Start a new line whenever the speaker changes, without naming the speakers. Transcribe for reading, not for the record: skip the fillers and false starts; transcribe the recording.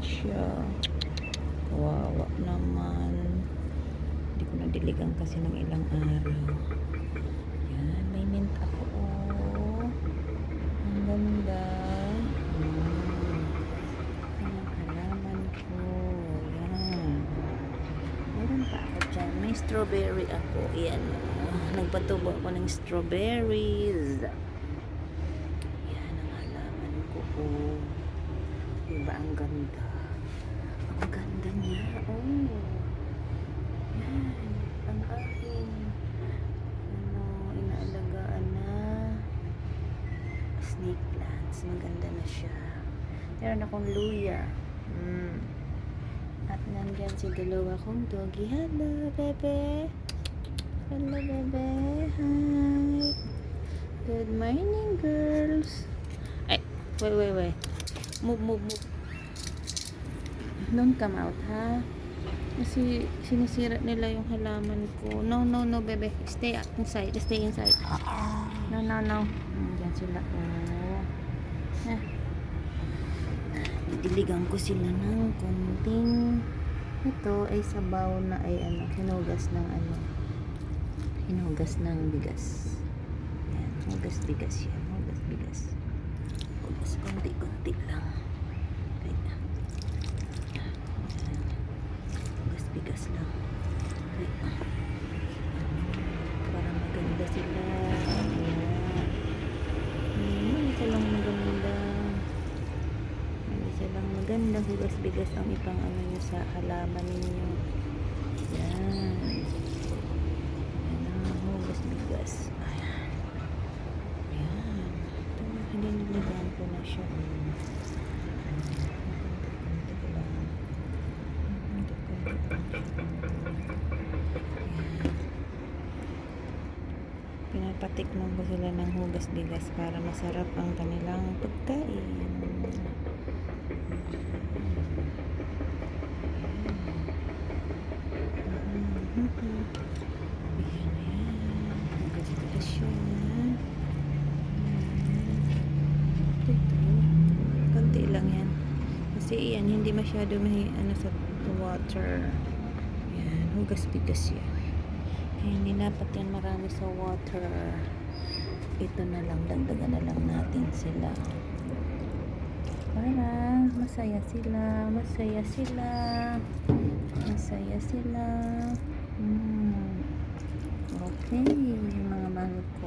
siya. Wawa naman. Hindi ko nadiligan kasi ng ilang araw. Yan, may mint ako. Oh. Ang ganda. Ang halaman ko. Yan. Meron pa ako dyan. May strawberry ako. Yan. Nagpatubo ako ng strawberries. Yan ang halaman ko. Oh. Diba ang ganda? Ang ganda niya. Oh. Yan. Ang aking inaalagaan na snake plants. Maganda na siya. Meron akong luya. At nandyan si dalawa kong doggy. Hello, bebe. Hello, bebe. Hi. Good morning, girls. Ay, wait. Move. Don't come out, ha? Kasi sinisira nila yung halaman ko. No, bebe. Stay inside. Stay inside. No. Diyan sila. Oh. Diligan ko sila ng konting ito ay sabaw na ay hinugas ng bigas. Yan, hugas bigas yan. Hugas konti lang. Yan. Hugas bigas lang. Para maganda sila. Isa lang maganda. Hugas bigas ang ipang nyo sa halaman ninyo. Yan. Hugas bigas. Yan. Ito, niligan ko na siya. Pinapatikman ko sila ng hugas bigas para masarap ang kanilang pagkain. Hugas siya. Ito. Konti lang yan. Kasi yan, hindi masyado sa water. Yan, hugas bigas yan. Hindi dapat yan marami sa water. Ito na lang, dagdagan na lang natin sila. Para masaya sila. Okay, mga mahal ko.